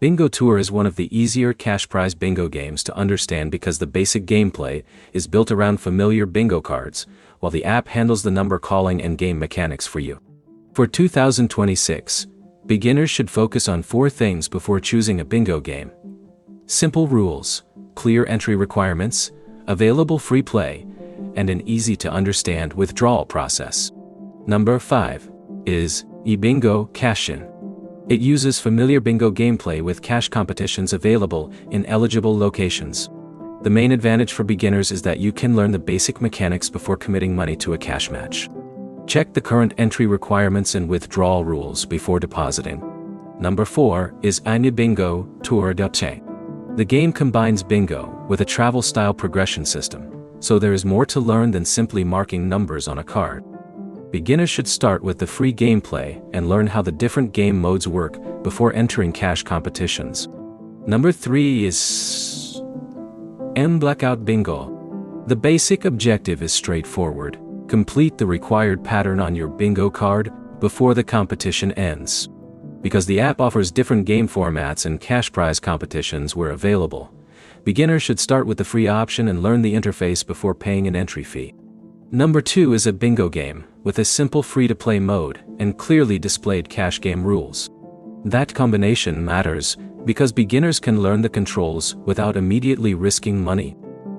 Bingo Tour is one of the easier cash prize bingo games to understand because the basic gameplay is built around familiar bingo cards, while the app handles the number calling and game mechanics for you. For 2026, beginners should focus on 4 things before choosing a bingo game. Simple rules, clear entry requirements, available free play, and an easy-to-understand withdrawal process. Number 5 is eBingo Cash-In. It uses familiar bingo gameplay with cash competitions available in eligible locations. The main advantage for beginners is that you can learn the basic mechanics before committing money to a cash match. Check the current entry requirements and withdrawal rules before depositing. Number 4 is iBingo Tour. The game combines bingo with a travel-style progression system, so there is more to learn than simply marking numbers on a card. Beginners should start with the free gameplay and learn how the different game modes work before entering cash competitions. Number 3 is Blackout Bingo. The basic objective is straightforward. Complete the required pattern on your bingo card before the competition ends. Because the app offers different game formats and cash prize competitions where available, beginners should start with the free option and learn the interface before paying an entry fee. Number 2 is a bingo game with a simple free-to-play mode and clearly displayed cash game rules. That combination matters because beginners can learn the controls without immediately risking money.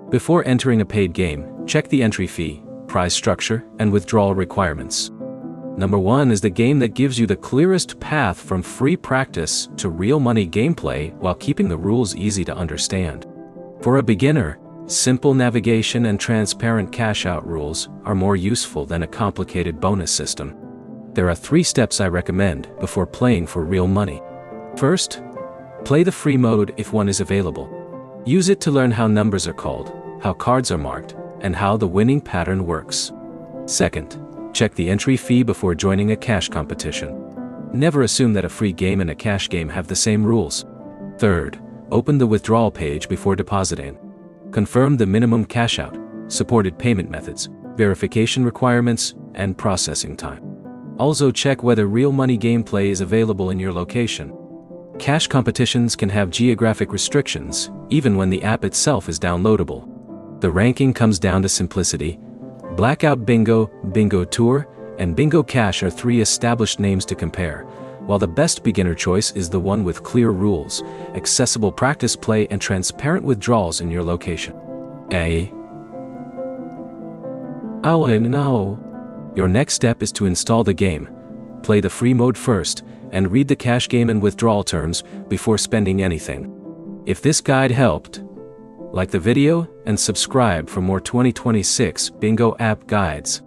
Before entering a paid game, check the entry fee, prize structure, and withdrawal requirements. Number 1 is the game that gives you the clearest path from free practice to real money gameplay while keeping the rules easy to understand. For a beginner, simple navigation and transparent cash-out rules are more useful than a complicated bonus system. There are 3 steps I recommend before playing for real money. First, play the free mode if one is available. Use it to learn how numbers are called, how cards are marked, and how the winning pattern works. Second, check the entry fee before joining a cash competition. Never assume that a free game and a cash game have the same rules. Third, open the withdrawal page before depositing. Confirm the minimum cash-out, supported payment methods, verification requirements, and processing time. Also check whether real money gameplay is available in your location. Cash competitions can have geographic restrictions, even when the app itself is downloadable. The ranking comes down to simplicity. Blackout Bingo, Bingo Tour, and Bingo Cash are 3 established names to compare, while the best beginner choice is the one with clear rules, accessible practice play, and transparent withdrawals in your location. Your next step is to install the game. Play the free mode first, and read the cash game and withdrawal terms before spending anything. If this guide helped, like the video and subscribe for more 2026 Bingo app guides.